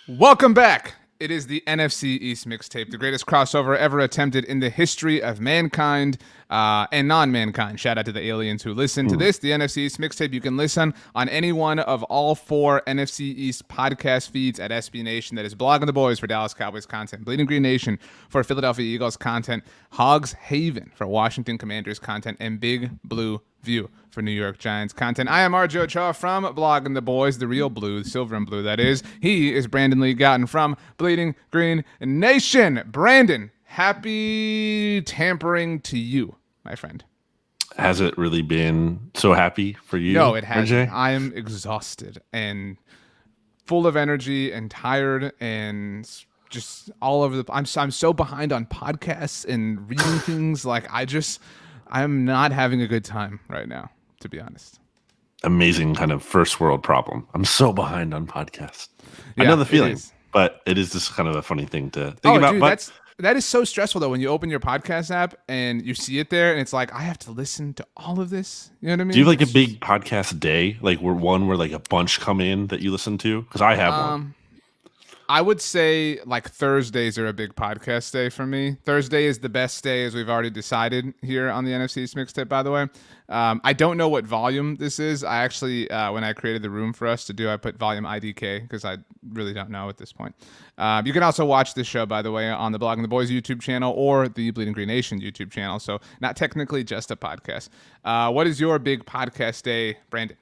Welcome back. It is the NFC East Mixtape, the greatest crossover ever attempted in the history of mankind and non-mankind. Shout out to the aliens who listen to this, the NFC East Mixtape. You can listen on any one of all four NFC East podcast feeds at SB Nation. That is Blogging the Boys for Dallas Cowboys content, Bleeding Green Nation for Philadelphia Eagles content, Hogs Haven for Washington Commanders content, and Big Blue View for New York Giants content. I am RJ Ochoa from Blogging the Boys, the real blue, silver and blue, that is. He is Brandon Lee Gowton from Bleeding Green Nation. Brandon, happy tampering to you, my friend. Has it really been so happy for you? No, it hasn't. RJ? I am exhausted and full of energy and tired and just all over the. I'm so behind on podcasts and reading things. I'm not having a good time right now, to be honest. Amazing kind of first world problem. I'm so behind on podcasts. Yeah, I know the feeling, it is. but it is just kind of a funny thing to think about. Dude, but that is so stressful though when you open your podcast app and you see it there and it's like I have to listen to all of this. You know what I mean? do you have like a big podcast day, like where like a bunch come in that you listen to? Because I have one. I would say like Thursdays are a big podcast day for me. Thursday is the best day, as we've already decided here on the NFC East Mixtape, by the way. I don't know what volume this is. I actually, when I created the room for us to do, I put volume IDK because I really don't know at this point. You can also watch this show, by the way, on the Blogging the Boys YouTube channel or the Bleeding Green Nation YouTube channel. So not technically just a podcast. What is your big podcast day, Brandon?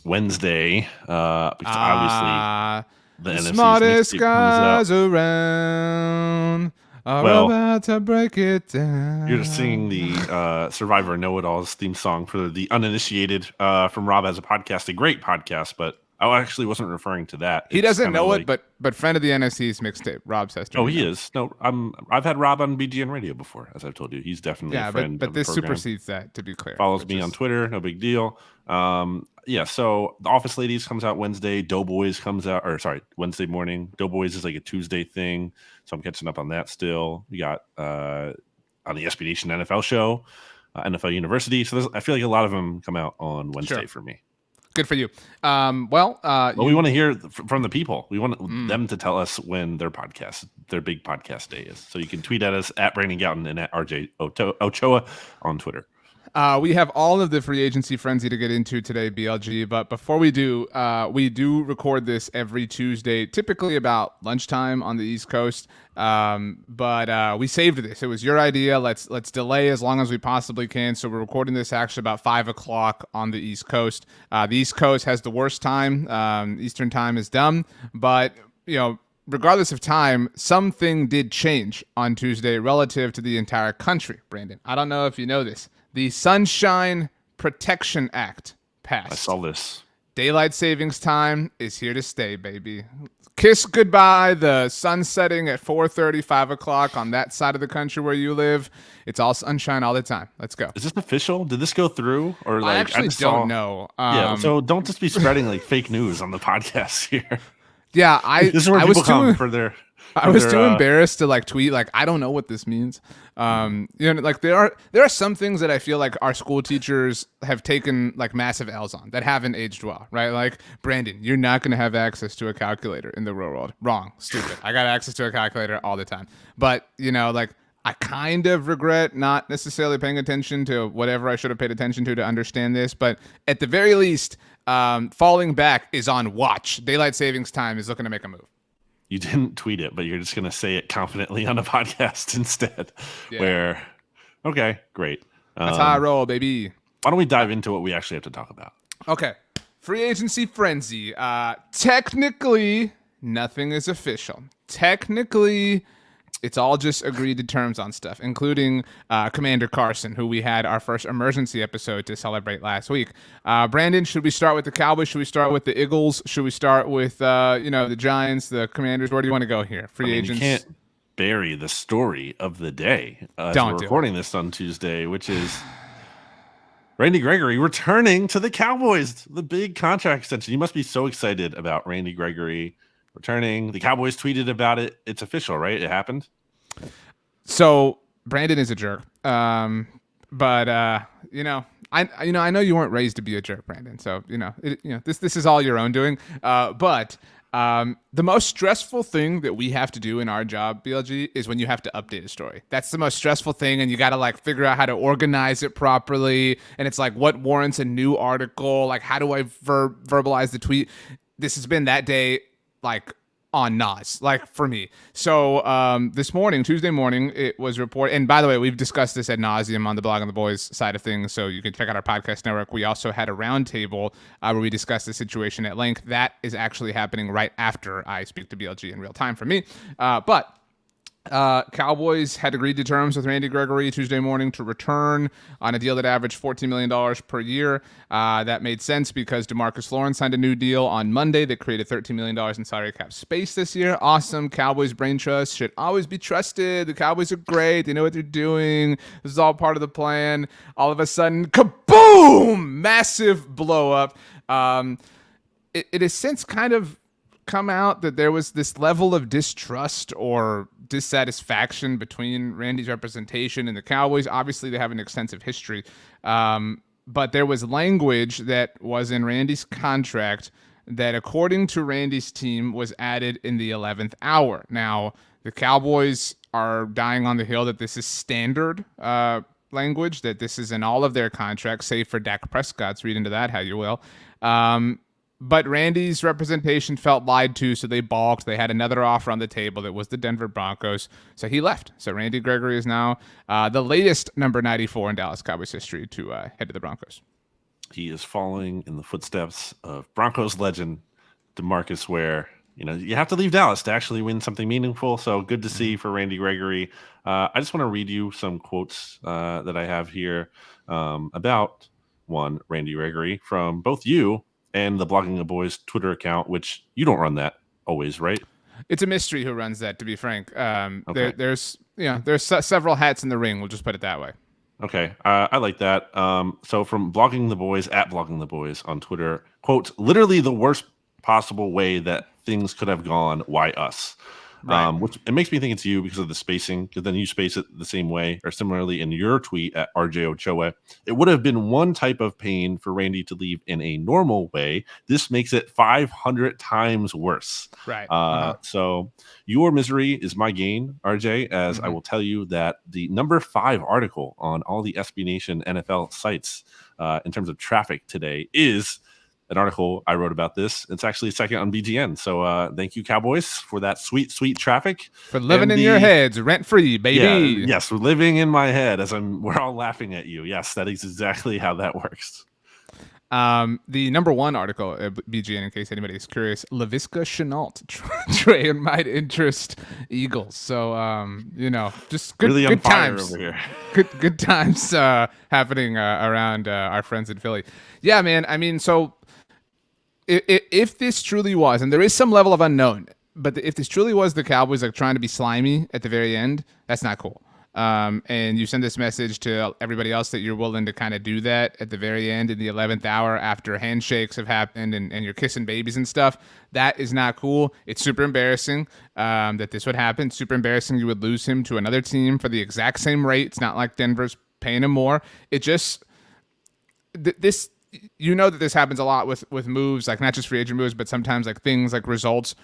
Wednesday, because obviously the NFC smartest mixtape guys comes out. around are Well, about to break it down. You're singing the Survivor Know-It-Alls theme song for the uninitiated from Rob Has a Podcast, a great podcast, but I actually wasn't referring to that. He It's doesn't kinda know like, it, but friend of the NFC's mixtape, Rob says. Oh, he is. No, I've had Rob on BGN Radio before, as I've told you. He's definitely a friend. but of this the program. supersedes that. To be clear, Follows me on Twitter. No big deal. Yeah. So the Office Ladies comes out Wednesday. Doughboys comes out, or sorry, Wednesday morning. Doughboys is like a Tuesday thing, so I'm catching up on that still. We got on the SB Nation NFL show, NFL University. So I feel like a lot of them come out on Wednesday for me. Good for you. We want to hear from the people. We want them to tell us when their big podcast day is. So you can tweet at us at Brandon Gowton and at RJ Ochoa on Twitter. We have all of the free agency frenzy to get into today, BLG. But before we do record this every Tuesday, typically about lunchtime on the East Coast. But we saved this. It was your idea. Let's delay as long as we possibly can. So we're recording this actually about 5 o'clock on the East Coast. The East Coast has the worst time. Eastern time is dumb. But regardless of time, something did change on Tuesday relative to the entire country. Brandon, I don't know if you know this. The Sunshine Protection Act passed. I saw this. Daylight savings time is here to stay, baby. Kiss goodbye the sun setting at 4:30, 5 o'clock on that side of the country where you live. It's all sunshine all the time. Let's go. Is this official? Did this go through? Or I actually don't know. Yeah, so don't just be spreading like fake news on the podcast here. Yeah, this is where people come for their... I was too embarrassed to like tweet like I don't know what this means. Like there are some things that I feel like our school teachers have taken like massive L's on that haven't aged well, right? Like Brandon, you're not going to have access to a calculator in the real world. Wrong, stupid. I got access to a calculator all the time. But like I kind of regret not necessarily paying attention to whatever I should have paid attention to understand this. But at the very least, falling back is on watch. Daylight savings time is looking to make a move. You didn't tweet it, but you're just going to say it confidently on a podcast instead. Yeah. Okay, great. That's how I roll, baby. Why don't we dive into what we actually have to talk about? Okay. Free agency frenzy. Technically, nothing is official. Technically, it's all just agreed to terms on stuff, including Commander Carson, who we had our first emergency episode to celebrate last week. Brandon, should we start with the Cowboys? Should we start with the Eagles? Should we start with the Giants, the Commanders? Where do you want to go here? Free agents. You can't bury the story of the day. We're recording this on Tuesday, which is Randy Gregory returning to the Cowboys. The big contract extension. You must be so excited about Randy Gregory returning. The Cowboys tweeted about it. It's official, right? It happened. So Brandon is a jerk. But I know you weren't raised to be a jerk, Brandon. So this is all your own doing. But The most stressful thing that we have to do in our job, BLG, is when you have to update a story. That's the most stressful thing, and you got to like figure out how to organize it properly. And it's like, what warrants a new article? Like, how do I verbalize the tweet? This has been that day, like on Nas, like for me. So this morning, Tuesday morning, it was reported. And by the way, we've discussed this ad nauseum on the Blog on the Boys side of things. So you can check out our podcast network. We also had a roundtable where we discussed the situation at length. That is actually happening right after I speak to BLG in real time for me. But Cowboys had agreed to terms with Randy Gregory Tuesday morning to return on a deal that averaged $14 million per year. That made sense because DeMarcus Lawrence signed a new deal on Monday that created $13 million in salary cap space this year. Awesome. Cowboys brain trust should always be trusted. The Cowboys are great. They know what they're doing. This is all part of the plan. All of a sudden, kaboom! Massive blow up. It has since kind of come out that there was this level of distrust or dissatisfaction between Randy's representation and the Cowboys. Obviously, they have an extensive history, but there was language that was in Randy's contract that, according to Randy's team, was added in the 11th hour. Now, the Cowboys are dying on the hill that this is standard language, that this is in all of their contracts, save for Dak Prescott's. Read into that how you will. But Randy's representation felt lied to, so they balked. They had another offer on the table that was the Denver Broncos, so he left. So Randy Gregory is now the latest number 94 in Dallas Cowboys history to head to the Broncos. He is following in the footsteps of Broncos legend DeMarcus Ware. You know, you have to leave Dallas to actually win something meaningful, so good to see for Randy Gregory. I just want to read you some quotes that I have here about Randy Gregory from both you and the Blogging the Boys Twitter account, which you don't run that always, right? It's a mystery who runs that, to be frank. Okay. There's several hats in the ring. We'll just put it that way. Okay, I like that. So from Blogging the Boys, at Blogging the Boys on Twitter, quote, literally the worst possible way that things could have gone. Why us? Right. Which it makes me think it's you because of the spacing, because then you space it the same way, or similarly in your tweet at RJ Ochoa. It would have been one type of pain for Randy to leave in a normal way. This makes it 500 times worse. Right. So your misery is my gain, RJ, as I will tell you that the number 5 article on all the SB Nation NFL sites in terms of traffic today is an article I wrote about this. It's actually second on BGN. So thank you, Cowboys, for that sweet, sweet traffic. For living in your heads, rent-free, baby. Yeah, yes, we're living in my head as we're all laughing at you. Yes, that is exactly how that works. The number 1 article at BGN, in case anybody's curious, Laviska Shenault trade might interest Eagles. So, just good, really good times over here. Good times happening around our friends in Philly. Yeah, man. I mean, so if this truly was, and there is some level of unknown, but if this truly was the Cowboys like trying to be slimy at the very end, that's not cool. And you send this message to everybody else that you're willing to kind of do that at the very end in the 11th hour after handshakes have happened and you're kissing babies and stuff. That is not cool. It's super embarrassing that this would happen. Super embarrassing you would lose him to another team for the exact same rate. It's not like Denver's paying him more. It just this. You know that this happens a lot with moves, like not just free agent moves, but sometimes like things like results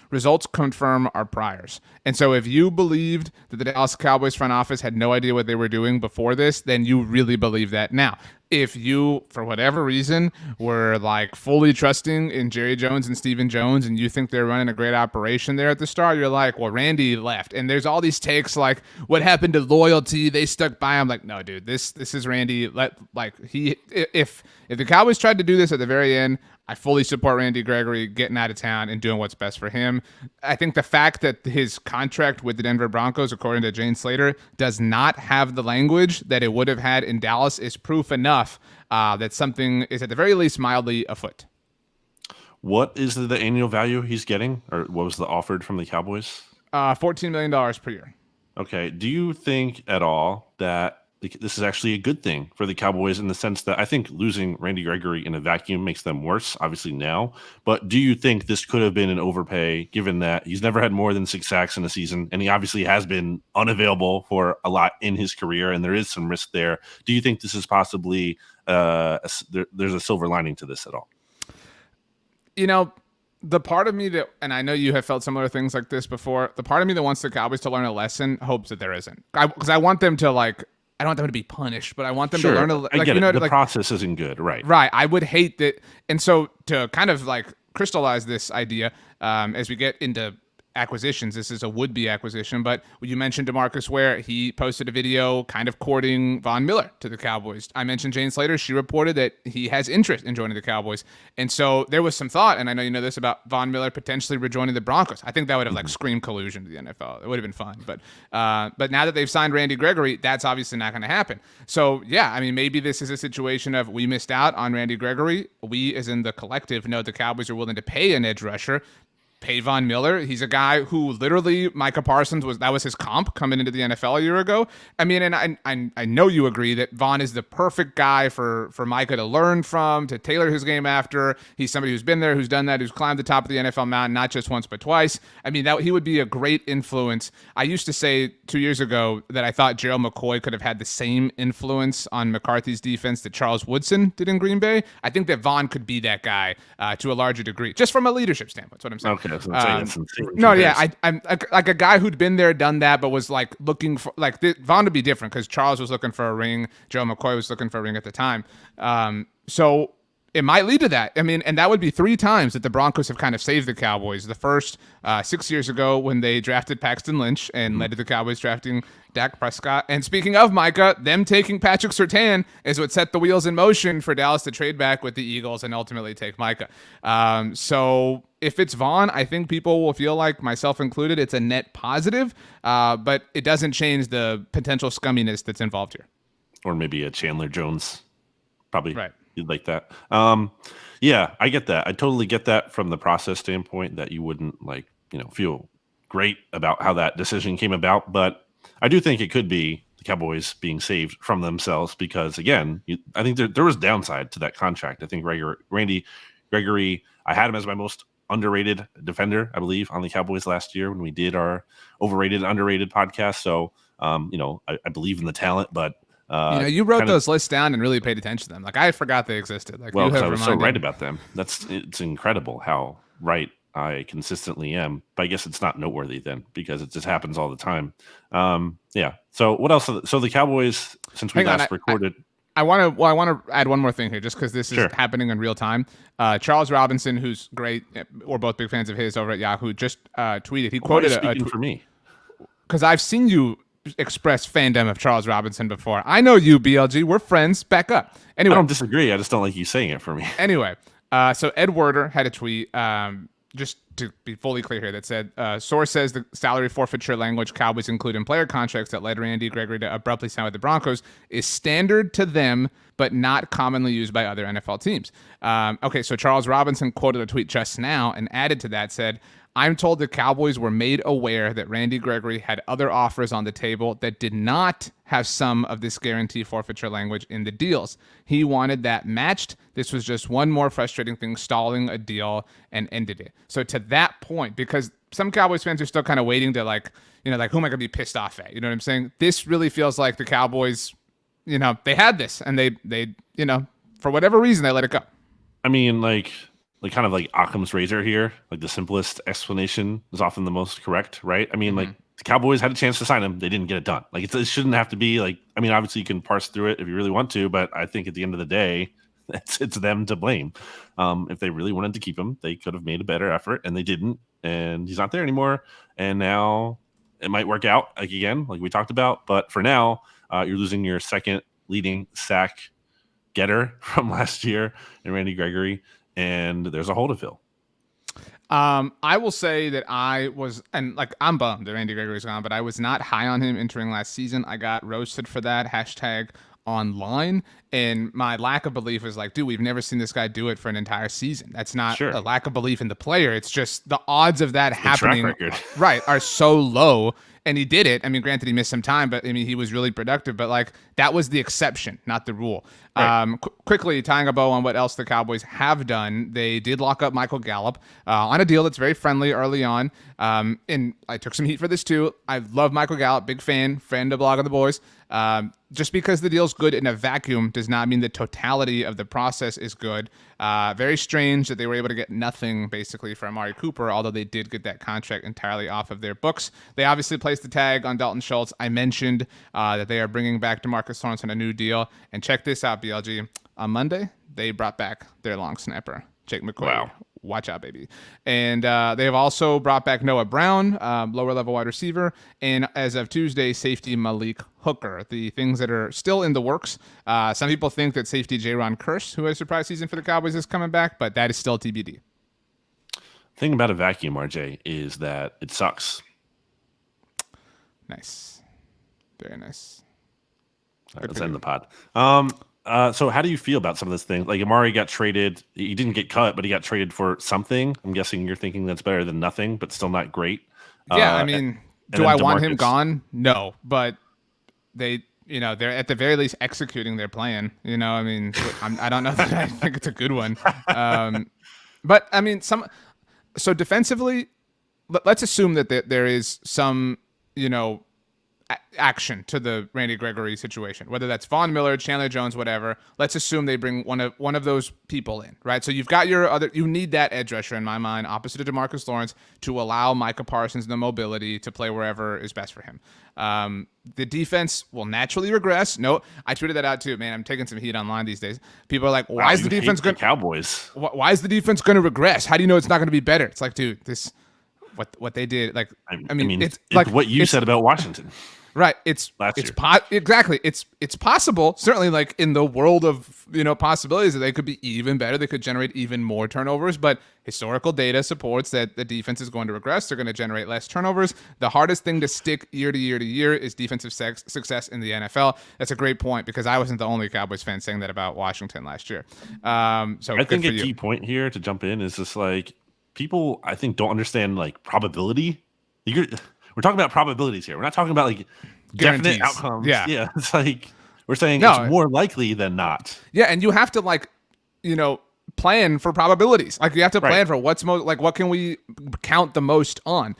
confirm our priors. And so if you believed that the Dallas Cowboys front office had no idea what they were doing before this, then you really believe that now. If you, for whatever reason, were like fully trusting in Jerry Jones and Stephen Jones and you think they're running a great operation there at the start, you're like, well, Randy left. And there's all these takes like, what happened to loyalty? They stuck by him. Like, no, dude, this is Randy. If the Cowboys tried to do this at the very end, I fully support Randy Gregory getting out of town and doing what's best for him. I think the fact that his contract with the Denver Broncos, according to Jane Slater, does not have the language that it would have had in Dallas is proof enough that something is at the very least mildly afoot. What is the annual value he's getting, or what was the offered from the Cowboys? $14 million per year. Okay. Do you think at all that this is actually a good thing for the Cowboys in the sense that I think losing Randy Gregory in a vacuum makes them worse, obviously now. But do you think this could have been an overpay given that he's never had more than 6 sacks in a season and he obviously has been unavailable for a lot in his career and there is some risk there? Do you think this is possibly there's a silver lining to this at all? You know, The part of me that, and I know you have felt similar things like this before, the part of me that wants the Cowboys to learn a lesson hopes that there isn't. Because I want them to like, I don't want them to be punished, but I want them to learn Sure, I like, get you know, it. The like, process isn't good, right? right. I would hate that. And so to kind of like crystallize this idea, as we get into acquisitions, this is a would-be acquisition, but you mentioned DeMarcus Ware. He posted a video kind of courting Von Miller to the Cowboys. I mentioned Jane Slater. She reported that he has interest in joining the Cowboys. And so there was some thought, and I know you know this, about Von Miller potentially rejoining the Broncos. I think that would have like screamed collusion to the NFL. It would have been fun. But now that they've signed Randy Gregory, that's obviously not going to happen. So yeah, I mean, maybe this is a situation of we missed out on Randy Gregory. We, as in the collective, know the Cowboys are willing to pay an edge rusher. Pay Von Miller. He's a guy who literally Micah Parsons was his comp coming into the NFL a year ago. I mean, and I know you agree that Von is the perfect guy for Micah to learn from, to tailor his game after. He's somebody who's been there, who's done that, who's climbed the top of the NFL mountain, not just once but twice. I mean, that he would be a great influence. I used to say 2 years ago that I thought Gerald McCoy could have had the same influence on McCarthy's defense that Charles Woodson did in Green Bay. I think that Von could be that guy to a larger degree, just from a leadership standpoint. That's what I'm saying. Okay. That's No, yeah, I'm like a guy who'd been there, done that, but was like looking for like Von would be different because Charles was looking for a ring, Joe McCoy was looking for a ring at the time. So it might lead to that. I mean, and that would be 3 times that the Broncos have kind of saved the Cowboys. The first 6 years ago when they drafted Paxton Lynch and led to the Cowboys drafting Dak Prescott. And speaking of Micah, them taking Patrick Surtain is what set the wheels in motion for Dallas to trade back with the Eagles and ultimately take Micah. So if it's Von, I think people will feel like, myself included, it's a net positive, but it doesn't change the potential scumminess that's involved here. Or maybe a Chandler Jones, probably. Right. You'd like that. Yeah, I get that. I totally get that from the process standpoint, that you wouldn't feel great about how that decision came about. But I do think it could be the Cowboys being saved from themselves because, again, I think there was downside to that contract. I think Randy Gregory, I had him as my most underrated defender, I believe, on the Cowboys last year when we did our overrated, underrated podcast. So, I believe in the talent, but you wrote those lists down and really paid attention to them. Like, I forgot they existed. Like, well, I was so right about them. It's incredible how right I consistently am. But I guess it's not noteworthy then because it just happens all the time. Yeah. So what else? So the Cowboys, since we last recorded. I want to add one more thing here, just because this is happening in real time. Charles Robinson, who's great, we're both big fans of his over at Yahoo, just tweeted. He quoted a tweet for me because I've seen you express fandom of Charles Robinson before. I know you, BLG. We're friends. Back up. Anyway, I don't disagree. I just don't like you saying it for me. Anyway, so Ed Werder had a tweet, just to be fully clear here, that said, source says the salary forfeiture language Cowboys include in player contracts that led Randy Gregory to abruptly sign with the Broncos is standard to them, but not commonly used by other NFL teams. Okay, so Charles Robinson quoted a tweet just now and added to that, said, I'm told the Cowboys were made aware that Randy Gregory had other offers on the table that did not have some of this guarantee forfeiture language in the deals. He wanted that matched. This was just one more frustrating thing, stalling a deal, and ended it. So to that point, because some Cowboys fans are still kind of waiting to who am I going to be pissed off at? You know what I'm saying? This really feels like the Cowboys, they had this and they for whatever reason, they let it go. I mean, kind of like Occam's razor here, like the simplest explanation is often the most correct, right? I mean, like the Cowboys had a chance to sign him. They didn't get it done. Like it shouldn't have to be obviously you can parse through it if you really want to, but I think at the end of the day, it's them to blame. If they really wanted to keep him, they could have made a better effort and they didn't, and he's not there anymore. And now it might work out again, like we talked about. But for now, you're losing your second leading sack getter from last year in Randy Gregory. And there's a hole to fill. I will say that I'm bummed that Randy Gregory's gone, but I was not high on him entering last season. I got roasted for that #online, and my lack of belief is like, dude, we've never seen this guy do it for an entire season. That's not a lack of belief in the player. It's just the odds of that happening, right, are so low. And he did it. I mean, granted, he missed some time, but I mean, he was really productive. But that was the exception, not the rule. Right. Quickly tying a bow on what else the Cowboys have done, they did lock up Michael Gallup on a deal that's very friendly early on. And I took some heat for this too. I love Michael Gallup, big fan, friend of Blog of the Boys. Just because the deal's good in a vacuum does not mean the totality of the process is good. Very strange that they were able to get nothing basically for Amari Cooper, although they did get that contract entirely off of their books. They obviously placed the tag on Dalton Schultz. I mentioned that they are bringing back DeMarcus Lawrence on a new deal. And check this out, BLG. On Monday, they brought back their long snapper, Jake McCoy. Wow. Watch out, baby. And they have also brought back Noah Brown, lower level wide receiver. And as of Tuesday, safety Malik Hooker. The things that are still in the works. Some people think that safety Jaron Kearse, who had a surprise season for the Cowboys, is coming back, but that is still TBD. Thing about a vacuum, RJ, is that it sucks. Nice. Very nice. All right, let's end the pod. So how do you feel about some of this thing? Like Amari got traded. He didn't get cut, but he got traded for something. I'm guessing you're thinking that's better than nothing, but still not great. Yeah, I mean, do I want him gone? No, but they're at the very least executing their plan. I mean, I don't know that I think it's a good one. But I mean, so defensively, let's assume that there is some, action to the Randy Gregory situation, whether that's Von Miller, Chandler Jones, whatever. Let's assume they bring one of those people in, right? So you've got you need that edge rusher in my mind, opposite of DeMarcus Lawrence, to allow Micah Parsons the mobility to play wherever is best for him. The defense will naturally regress. No, I tweeted that out too, man. I'm taking some heat online these days. People are like, why is the defense going? Cowboys. Why is the defense going to regress? How do you know it's not going to be better? It's like, dude, what they did, like, I mean, it's like what you said about Washington. Right. Exactly. It's possible, certainly, like in the world of, possibilities, that they could be even better. They could generate even more turnovers, but historical data supports that the defense is going to regress. They're going to generate less turnovers. The hardest thing to stick year to year to year is defensive success in the NFL. That's a great point, because I wasn't the only Cowboys fan saying that about Washington last year. So I think a key point here to jump in is just like, people, I think, don't understand like probability. We're talking about probabilities here. We're not talking about like guarantees. Definite outcomes. Yeah. It's like we're saying it's more likely than not. Yeah, and you have to plan for probabilities. Like you have to plan for what's most, like what can we count the most on.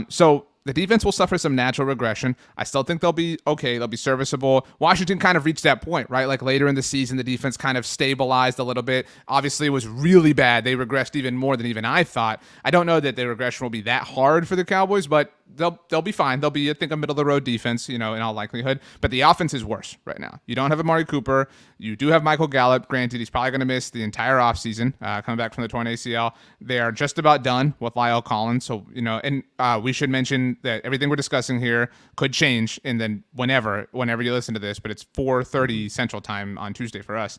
So the defense will suffer some natural regression. I still think they'll be okay. They'll be serviceable. Washington kind of reached that point, right? Like later in the season, the defense kind of stabilized a little bit. Obviously, it was really bad. They regressed even more than even I thought. I don't know that the regression will be that hard for the Cowboys, but they'll be fine. They'll be, I think, a middle of the road defense, in all likelihood. But the offense is worse right now. You don't have Amari Cooper. You do have Michael Gallup. Granted, he's probably going to miss the entire offseason, coming back from the torn ACL. They are just about done with Lyle Collins. So, and we should mention that everything we're discussing here could change, and then whenever you listen to this, but it's 4:30 Central Time on Tuesday for us.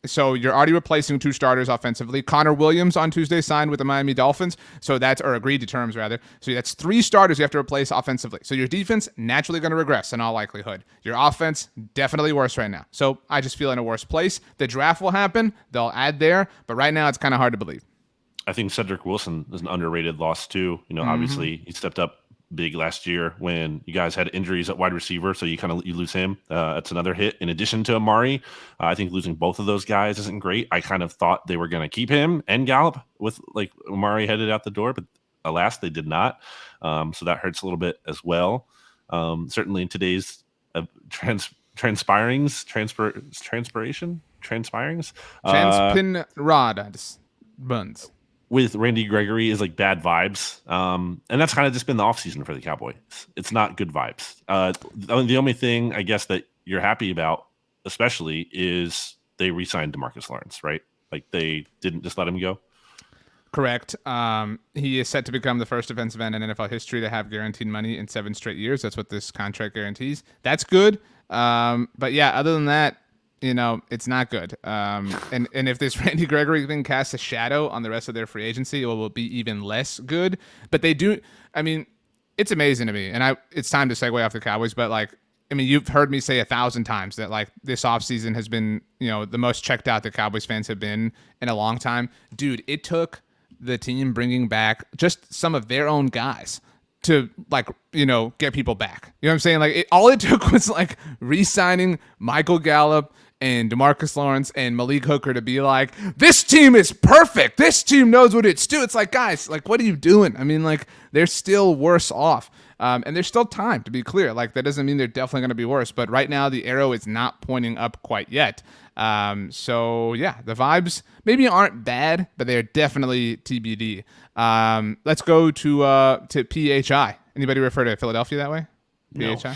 So you're already replacing two starters offensively. Connor Williams on Tuesday signed with the Miami Dolphins, or agreed to terms rather. So that's three starters you have to replace offensively. So your defense naturally going to regress in all likelihood. Your offense definitely worse right now. So I just feel in a worse place. The draft will happen. They'll add there, but right now it's kind of hard to believe. I think Cedric Wilson is an underrated loss too. Obviously he stepped up big last year when you guys had injuries at wide receiver, so you lose him. That's another hit. In addition to Amari, I think losing both of those guys isn't great. I kind of thought they were going to keep him and Gallup with like Amari headed out the door, but alas, they did not. So that hurts a little bit as well. Certainly in today's transpirings, buns. With Randy Gregory is like bad vibes. And that's kind of just been the offseason for the Cowboys. It's not good vibes. The only thing I guess that you're happy about, especially, is they re-signed DeMarcus Lawrence, right? Like they didn't just let him go. Correct. He is set to become the first defensive end in NFL history to have guaranteed money in 7 straight years. That's what this contract guarantees. That's good. But yeah, other than that, it's not good. And if this Randy Gregory thing casts a shadow on the rest of their free agency, it will be even less good. But they do, it's amazing to me. And it's time to segue off the Cowboys, but you've heard me say 1,000 times that this offseason has been, the most checked out the Cowboys fans have been in a long time. Dude, it took the team bringing back just some of their own guys to get people back. You know what I'm saying? All it took was re-signing Michael Gallup and DeMarcus Lawrence and Malik Hooker to be like, this team is perfect. This team knows what it's doing. It's like, guys, like, what are you doing? I mean, like, they're still worse off. And there's still time, to be clear. Like, that doesn't mean they're definitely going to be worse. But right now, the arrow is not pointing up quite yet. So, yeah, the vibes maybe aren't bad, but they're definitely TBD. Let's go to PHI. Anybody refer to Philadelphia that way? No. PHI?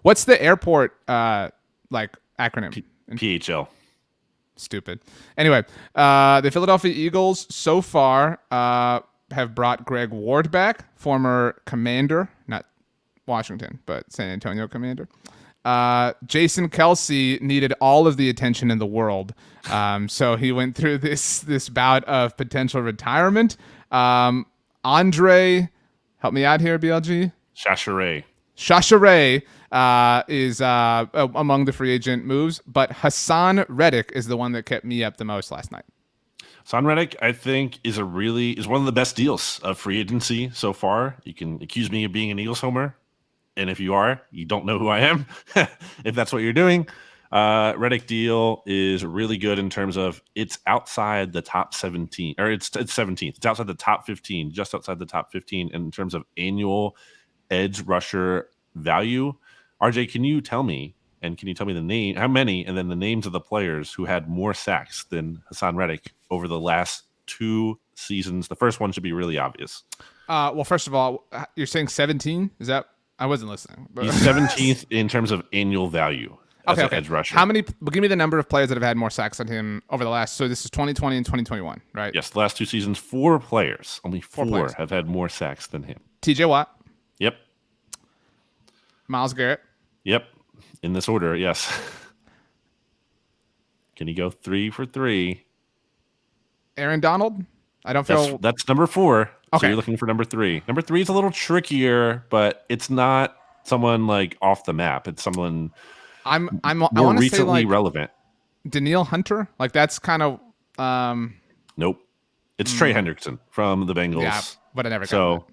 What's the airport acronym? PHL. Stupid. Anyway, the Philadelphia Eagles so far have brought Greg Ward back, former commander, not Washington, but San Antonio commander. Jason Kelsey needed all of the attention in the world, so he went through this bout of potential retirement. Andre, help me out here, BLG. Chachere is among the free agent moves, but Hassan Reddick is the one that kept me up the most last night. Hassan Reddick, I think, is one of the best deals of free agency so far. You can accuse me of being an Eagles homer, and if you are, you don't know who I am. If that's what you're doing, Reddick deal is really good in terms of it's outside the top 17, or it's 17th. It's outside the top 15, just outside the top 15 in terms of annual edge rusher value. RJ, can you tell me the name, how many, and then the names of the players who had more sacks than Hassan Reddick over the last 2 seasons? The first one should be really obvious. Well, first of all, you're saying 17? Is that? I wasn't listening. He's 17th in terms of annual value as an edge rusher. How many? Give me the number of players that have had more sacks than him over the last. So this is 2020 and 2021, right? Yes, the last 2 seasons, 4 players. Only 4 have had more sacks than him. TJ Watt. Yep. Myles Garrett. Yep. In this order, yes. Can he go 3 for 3? Aaron Donald? I don't feel... That's number 4. Okay. So you're looking for number 3. Number 3 is a little trickier, but it's not someone like off the map. It's someone I more recently say like relevant. Danielle Hunter? Like that's kind of... Nope. It's Trey Hendrickson from the Bengals. Yeah, but I never got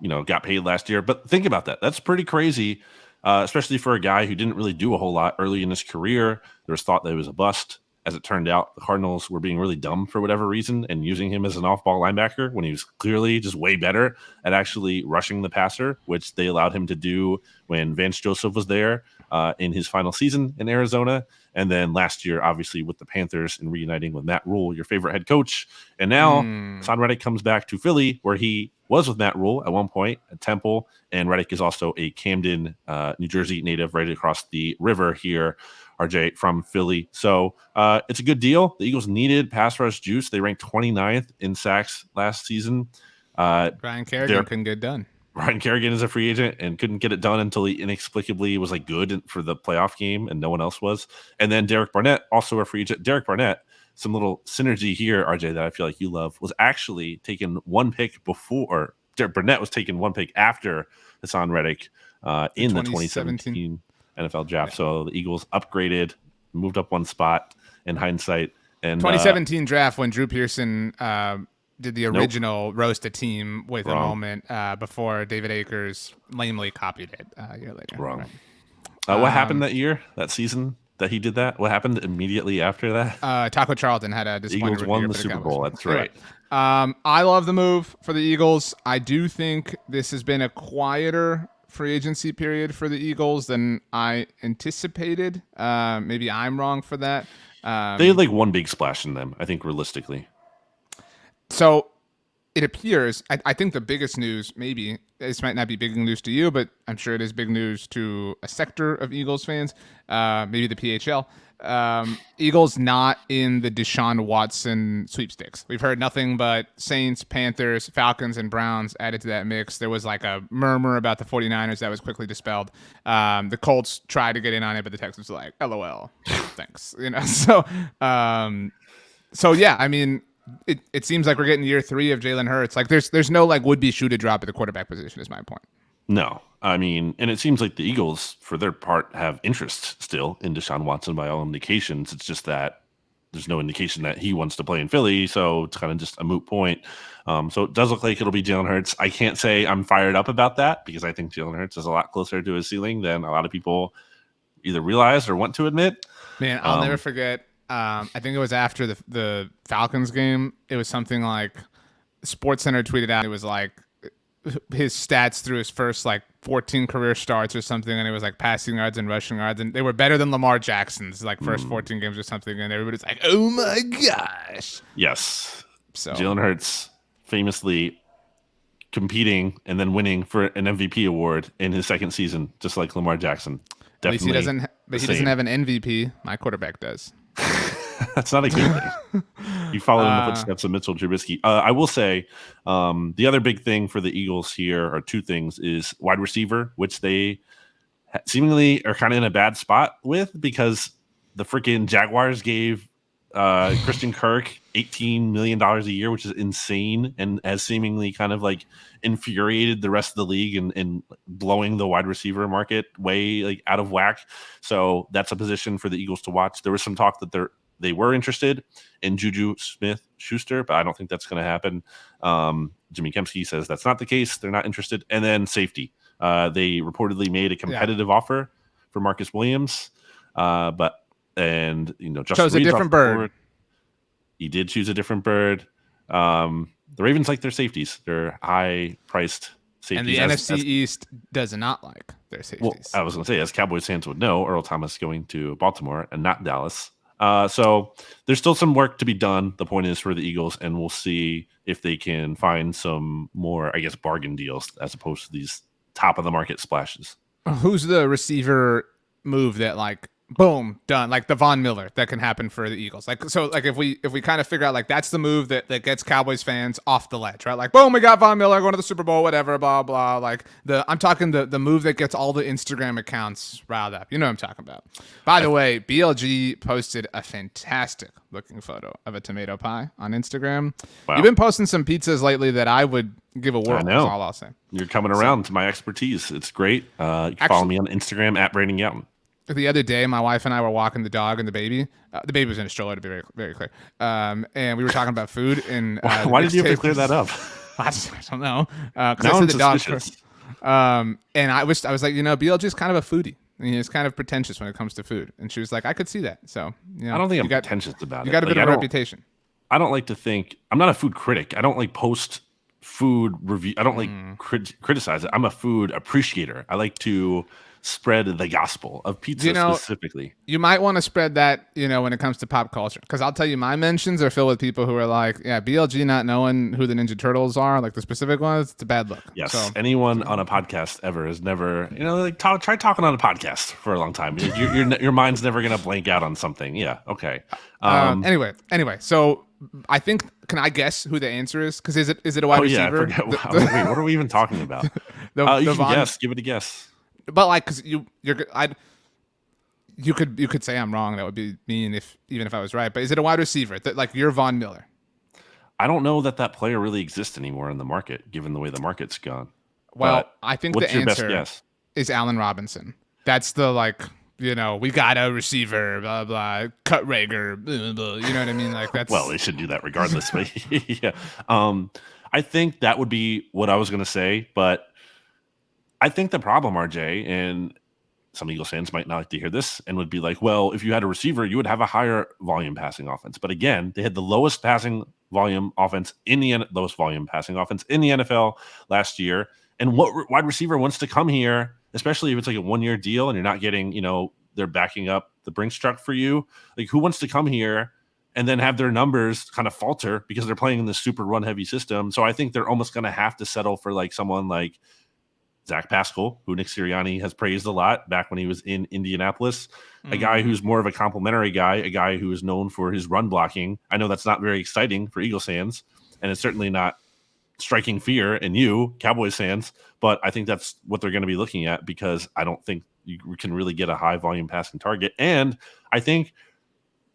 that. Got paid last year. But think about that. That's pretty crazy, especially for a guy who didn't really do a whole lot early in his career. There was thought that he was a bust. As it turned out, the Cardinals were being really dumb for whatever reason and using him as an off-ball linebacker when he was clearly just way better at actually rushing the passer, which they allowed him to do when Vance Joseph was there in his final season in Arizona. And then last year, obviously, with the Panthers and reuniting with Matt Rule, your favorite head coach. And now Hassan Reddick comes back to Philly, where he was with Matt Rule at one point at Temple. And Reddick is also a Camden, New Jersey native right across the river here, RJ, from Philly. So it's a good deal. The Eagles needed pass rush juice. They ranked 29th in sacks last season. Ryan Kerrigan couldn't get done. Ryan Kerrigan is a free agent and couldn't get it done until he inexplicably was like good for the playoff game and no one else was. And then Derek Barnett, also a free agent. Derek Barnett, some little synergy here, RJ, that I feel like you love, was actually taken 1 pick before, or Derek Barnett was taken 1 pick after Hassan Reddick in the 2017 NFL draft. Yeah. So the Eagles upgraded, moved up 1 spot in hindsight. And 2017 draft when Drew Pearson did the original roast a team with a moment before David Akers lamely copied it a year later. Wrong. Right. What happened that year, that season that he did that? What happened immediately after that? Taco Charlton had a disappointing Eagles won the Super Bowl. That's right. I love the move for the Eagles. I do think this has been a quieter free agency period for the Eagles than I anticipated. Maybe I'm wrong for that. They had like one big splash in them, I think, realistically. So it appears, I think the biggest news, maybe, this might not be big news to you, but I'm sure it is big news to a sector of Eagles fans, maybe the PHL. Eagles not in the Deshaun Watson sweepstakes. We've heard nothing but Saints, Panthers, Falcons, and Browns added to that mix. There was like a murmur about the 49ers that was quickly dispelled. The Colts tried to get in on it, but the Texans were like, LOL, thanks. So yeah, I mean, it seems like we're getting year 3 of Jalen Hurts. Like there's no like would-be shoe to drop at the quarterback position is my point. No, I mean, and it seems like the Eagles, for their part, have interest still in Deshaun Watson by all indications. It's just that there's no indication that he wants to play in Philly, so it's kind of just a moot point. So it does look like it'll be Jalen Hurts. I can't say I'm fired up about that because I think Jalen Hurts is a lot closer to his ceiling than a lot of people either realize or want to admit. Man, I'll never forget. I think it was after the Falcons game. It was something like SportsCenter tweeted out. It was like his stats through his first like 14 career starts or something, and it was like passing yards and rushing yards, and they were better than Lamar Jackson's like first 14 games or something, and everybody's like, "Oh my gosh!" Yes. So Jalen Hurts famously competing and then winning for an MVP award in his second season, just like Lamar Jackson. at least he doesn't. But he doesn't same. have an MVP. My quarterback does. That's not a good thing. You follow in the footsteps of Mitchell Trubisky. I will say the other big thing for the Eagles here are two things: is wide receiver, which they seemingly are kind of in a bad spot with because the freaking Jaguars gave Christian Kirk $18 million a year, which is insane, and has seemingly kind of like infuriated the rest of the league and blowing the wide receiver market way like out of whack. So that's a position for the Eagles to watch. There was some talk that they were interested in Juju Smith-Schuster, but I don't think that's going to happen. Jimmy Kempski says that's not the case. They're not interested. And then safety. They reportedly made a competitive offer for Marcus Williams, but Justin chose a Reed's different bird. Board. He did choose a different bird. The Ravens like their safeties. They're high-priced safeties. And the NFC East does not like their safeties. Well, I was going to say, as Cowboys fans would know, Earl Thomas going to Baltimore and not Dallas. So there's still some work to be done. The point is for the Eagles, and we'll see if they can find some more, I guess, bargain deals as opposed to these top-of-the-market splashes. Who's the receiver move that like boom done, like the Von Miller that can happen for the Eagles? Like so, like if we kind of figure out like that's the move that gets Cowboys fans off the ledge, right? Like boom, we got Von Miller going to the Super Bowl, whatever, blah blah. Like I'm talking the move that gets all the Instagram accounts riled up. You know what I'm talking about. By the way, BLG posted a fantastic looking photo of a tomato pie on Instagram. Wow. You've been posting some pizzas lately that I would give a whirl. I know. That's all I'll say. You're coming around to my expertise. It's great. You can follow me on Instagram at Brandon Gowton. The other day, my wife and I were walking the dog and the baby. The baby was in a stroller, to be very, very clear. And we were talking about food. And why did you have to clear that up? I don't know. Now I'm suspicious. And I was like, BLG is kind of a foodie. He's kind of pretentious when it comes to food. And she was like, I could see that. So I don't think I'm pretentious about it. You got a bit of a reputation. I don't like to think. I'm not a food critic. I don't like post food review. I don't like criticize it. I'm a food appreciator. I like to spread the gospel of pizza specifically. You might want to spread that, when it comes to pop culture. Because I'll tell you, my mentions are filled with people who are like, yeah, BLG not knowing who the Ninja Turtles are, like the specific ones, it's a bad look. Yes. So, anyone on a podcast ever has never, try talking on a podcast for a long time. Your mind's never going to blank out on something. Yeah. Okay. Anyway. So I think, can I guess who the answer is? Because is it a wide receiver? Yeah, wait, what are we even talking about? You can guess. Give it a guess. But like, because you could say I'm wrong. That would be mean even if I was right. But is it a wide receiver? Like you're Von Miller? I don't know that player really exists anymore in the market, given the way the market's gone. Well, I think the answer is Allen Robinson. That's the we got a receiver, blah blah, cut Rager, blah, blah, you know what I mean? Like that's well, they should do that regardless. But yeah, I think that would be what I was going to say, but. I think the problem, RJ, and some Eagles fans might not like to hear this and would be like, well, if you had a receiver, you would have a higher volume passing offense. But again, they had the lowest passing volume offense in the NFL last year. And what wide receiver wants to come here, especially if it's like a 1-year deal and you're not getting, they're backing up the Brinks truck for you. Like, who wants to come here and then have their numbers kind of falter because they're playing in this super run heavy system? So I think they're almost going to have to settle for like someone like Zach Pascal, who Nick Sirianni has praised a lot back when he was in Indianapolis, a guy who's more of a complimentary guy, a guy who is known for his run blocking. I know that's not very exciting for Eagles fans, and it's certainly not striking fear in you, Cowboys fans, but I think that's what they're going to be looking at because I don't think you can really get a high volume passing target. And I think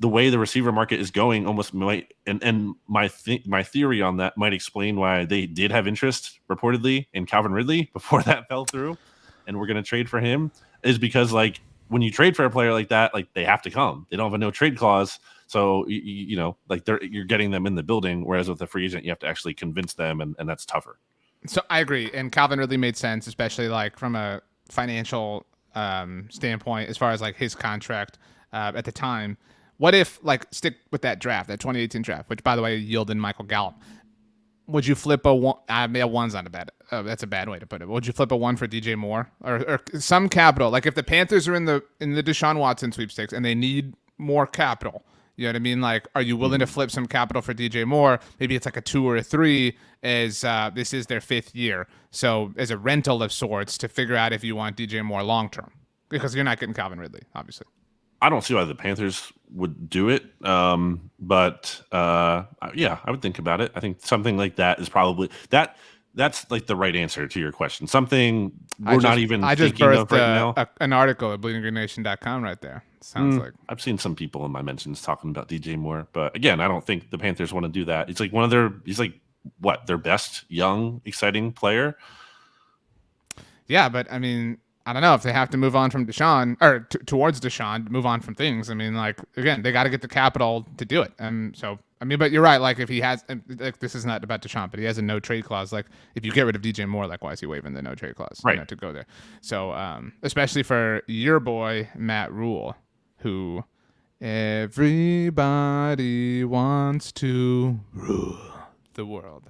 the way the receiver market is going almost might, and my theory on that might explain why they did have interest reportedly in Calvin Ridley before that fell through, and we're going to trade for him, is because like when you trade for a player like that, like they have to come. They don't have a no trade clause, so you're getting them in the building. Whereas with a free agent, you have to actually convince them, and that's tougher. So I agree, and Calvin Ridley made sense, especially like from a financial standpoint as far as like his contract. at the time. What if, like, stick with that draft, that 2018 draft, which, by the way, yielded Michael Gallup. Would you flip a one? I mean, a one's not a bad. That's a bad way to put it. Would you flip a one for DJ Moore or some capital? Like if the Panthers are in the Deshaun Watson sweepstakes and they need more capital, you know what I mean? Like, are you willing to flip some capital for DJ Moore? Maybe it's like a 2 or a 3, as this is their 5th year, so as a rental of sorts to figure out if you want DJ Moore long term, because you're not getting Calvin Ridley, obviously. I don't see why the Panthers would do it. But yeah, I would think about it. I think something like that is probably that's like the right answer to your question. Something we're not even thinking of right now. An article at bleedinggreennation.com right there. Sounds like I've seen some people in my mentions talking about DJ Moore, but again, I don't think the Panthers want to do that. It's like he's like their best young, exciting player. Yeah, but I mean, I don't know if they have to move on from Deshaun or towards Deshaun, move on from things. I mean, like, again, they got to get the capital to do it. And so, I mean, but you're right. Like, if he has, like, this is not about Deshaun, but he has a no trade clause. Like, if you get rid of DJ Moore, like, why is he waiving the no trade clause? Right. You know, to go there. So, especially for your boy, Matt Rule, who everybody wants to rule the world.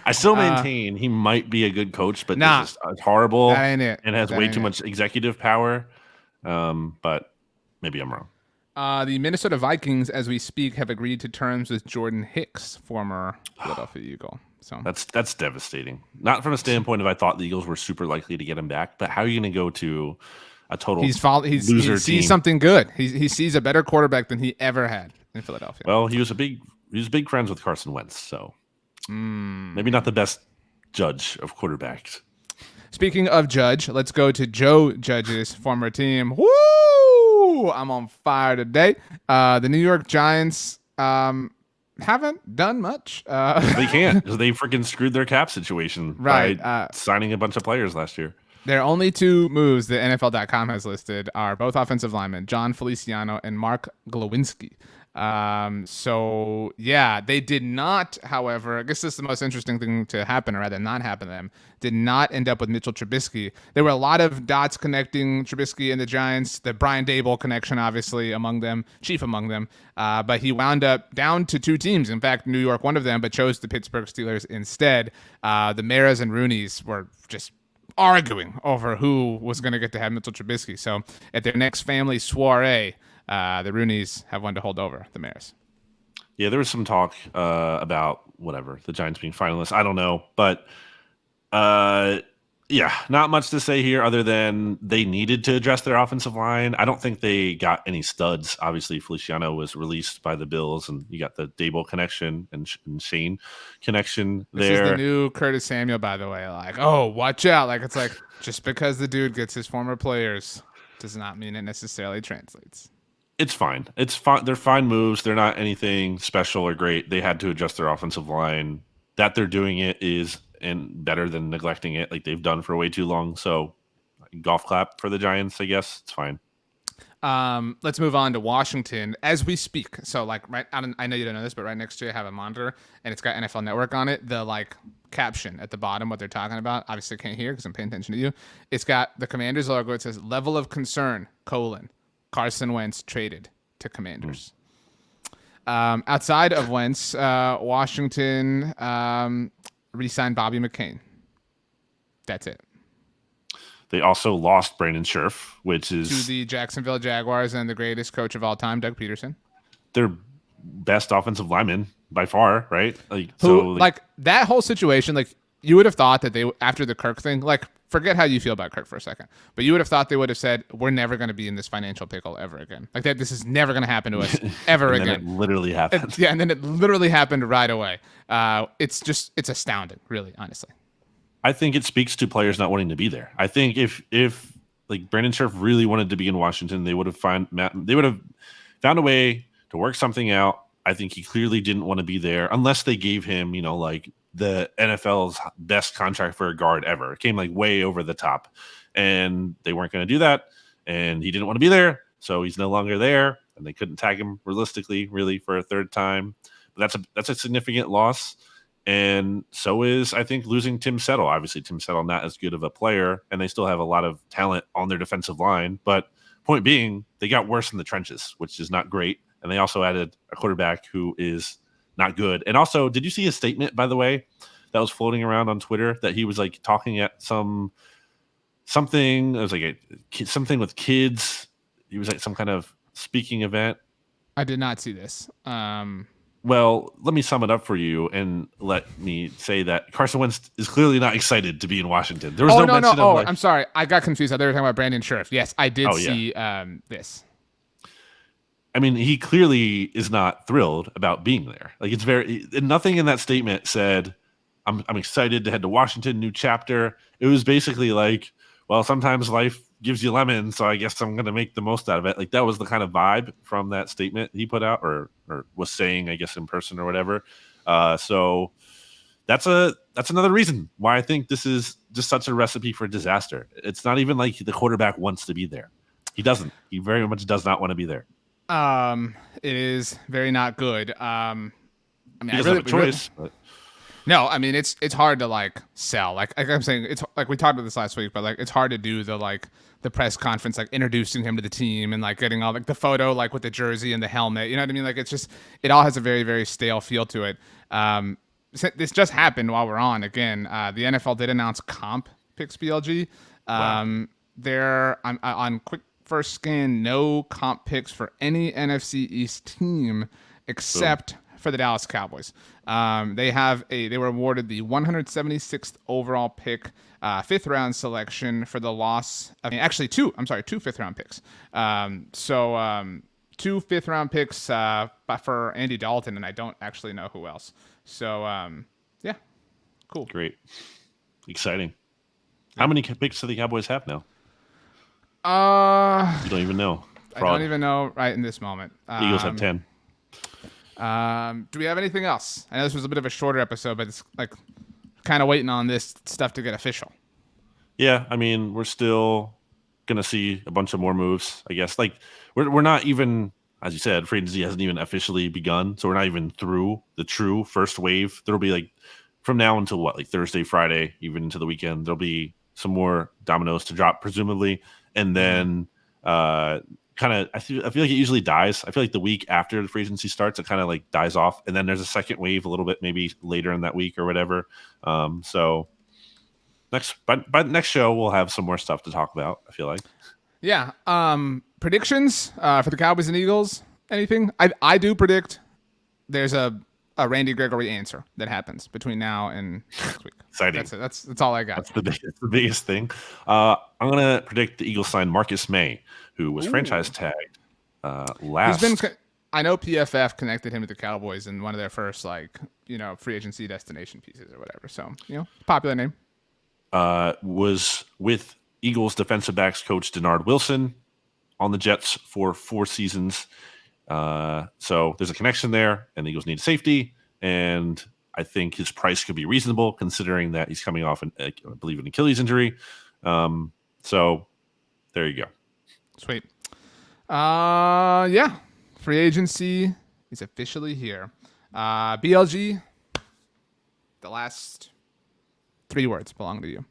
I still maintain he might be a good coach, but this is horrible that ain't it. And has that way too much executive power. But maybe I'm wrong. The Minnesota Vikings, as we speak, have agreed to terms with Jordan Hicks, former Philadelphia Eagle. So that's devastating. Not from a standpoint of I thought the Eagles were super likely to get him back, but how are you going to go to a total loser he sees team? Something good. He sees a better quarterback than he ever had in Philadelphia. Well, he was big friends with Carson Wentz, so maybe not the best judge of quarterbacks. Speaking of Judge, let's go to Joe Judge's former team. Woo! I'm on fire today. The New York Giants haven't done much. They can't because they freaking screwed their cap situation by signing a bunch of players last year. Their only 2 moves that NFL.com has listed are both offensive linemen, John Feliciano and Mark Glowinski. So yeah, they did not, however, I guess this is the most interesting thing to happen, or rather not happen to them, did not end up with Mitchell Trubisky. There were a lot of dots connecting Trubisky and the Giants, the Brian Daboll connection, obviously among them, chief among them, but he wound up down to 2 teams. In fact, New York, one of them, but chose the Pittsburgh Steelers instead. The Maras and Rooneys were just arguing over who was going to get to have Mitchell Trubisky. So at their next family soiree, the Rooneys have one to hold over the Maras. Yeah, there was some talk about whatever, the Giants being finalists. I don't know. But yeah, not much to say here other than they needed to address their offensive line. I don't think they got any studs. Obviously, Feliciano was released by the Bills, and you got the Daboll connection and Shane connection there. This is the new Curtis Samuel, by the way. Like, oh, watch out. Like, it's like, just because the dude gets his former players does not mean it necessarily translates. It's fine. It's fine. They're fine moves. They're not anything special or great. They had to adjust their offensive line. That they're doing it is better than neglecting it, like they've done for way too long. So, golf clap for the Giants. I guess it's fine. Let's move on to Washington as we speak. So, like, right, I know you don't know this, but right next to you, I have a monitor, and it's got NFL Network on it. The like caption at the bottom, what they're talking about. Obviously, I can't hear because I'm paying attention to you. It's got the Commanders logo. It says "Level of concern: Carson Wentz traded to Commanders." Outside of Wentz, Washington re-signed Bobby McCain. That's it. They also lost Brandon Scherf, which is to the Jacksonville Jaguars and the greatest coach of all time, Doug Peterson. Their best offensive lineman by far, right? Like that whole situation, like you would have thought that they, after the Kirk thing, like forget how you feel about Kirk for a second, but you would have thought they would have said, we're never going to be in this financial pickle ever again. Like that, this is never going to happen to us ever and again. Then it literally happened. And then it literally happened right away. It's astounding, really, honestly. I think it speaks to players not wanting to be there. I think if like Brandon Scherf really wanted to be in Washington, they would have found a way to work something out. I think he clearly didn't want to be there unless they gave him, like the NFL's best contract for a guard ever. It came like way over the top, and they weren't going to do that. And he didn't want to be there, so he's no longer there. And they couldn't tag him realistically, really, for a third time. But that's a significant loss. And so is, I think, losing Tim Settle. Obviously, Tim Settle not as good of a player, and they still have a lot of talent on their defensive line. But point being, they got worse in the trenches, which is not great. And they also added a quarterback who is not good. And also, did you see his statement, by the way, that was floating around on Twitter that he was like talking at something? It was like something with kids. He was at some kind of speaking event. I did not see this. Well, let me sum it up for you and let me say that Carson Wentz is clearly not excited to be in Washington. There was no mention of like, I'm sorry. I got confused. I thought they were talking about Brandon Scherff. Yes, I did see this. I mean, he clearly is not thrilled about being there. Like nothing in that statement said, I'm excited to head to Washington, new chapter. It was basically like, well, sometimes life gives you lemons, so I guess I'm going to make the most out of it. Like that was the kind of vibe from that statement he put out or was saying, I guess, in person or whatever. So that's another reason why I think this is just such a recipe for disaster. It's not even like the quarterback wants to be there. He doesn't. He very much does not want to be there. It is very not good. I mean, he doesn't have a choice. But no, I mean it's hard to like sell. Like I'm saying, it's like we talked about this last week, but like it's hard to do the press conference, like introducing him to the team and like getting all like the photo, like with the jersey and the helmet. You know what I mean? Like it all has a very, very stale feel to it. This just happened while we're on again. The NFL did announce comp picks BLG. Wow. There on quick first scan, no comp picks for any NFC East team except for the Dallas Cowboys. They were awarded the 176th overall pick, 5th round selection for the loss. Two 5th round picks. 2 5th round picks for Andy Dalton, and I don't actually know who else. So yeah, cool, great, exciting. How many picks do the Cowboys have now? You don't even know. Fraud. I don't even know right in this moment. Eagles have 10. Do we have anything else? I know this was a bit of a shorter episode, but it's like kind of waiting on this stuff to get official. Yeah, I mean, we're still gonna see a bunch of more moves, I guess. Like we're not even, as you said, free agency hasn't even officially begun, so we're not even through the true first wave. There'll be like from now until like Thursday, Friday, even into the weekend, there'll be some more dominoes to drop, presumably, and then I feel like it usually dies. I feel like the week after the free agency starts, it kind of like dies off, and then there's a second wave a little bit maybe later in that week or whatever. So by next show we'll have some more stuff to talk about, I feel like. Yeah. Predictions for the Cowboys and Eagles. Anything? I do predict there's a Randy Gregory answer that happens between now and next week. Exciting. That's it. That's all I got. That's the biggest thing. I'm gonna predict the Eagles sign Marcus May, who was franchise tagged last. I know PFF connected him to the Cowboys in one of their first free agency destination pieces or whatever. So popular name. Was with Eagles defensive backs coach Denard Wilson on the Jets for 4 seasons. So there's a connection there, and the Eagles need safety, and I think his price could be reasonable considering that he's coming off I believe an Achilles injury. So there you go. Sweet. Yeah. Free agency is officially here. BLG, the last 3 words belong to you.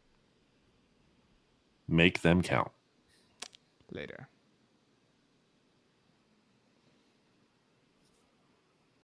Make them count. Later.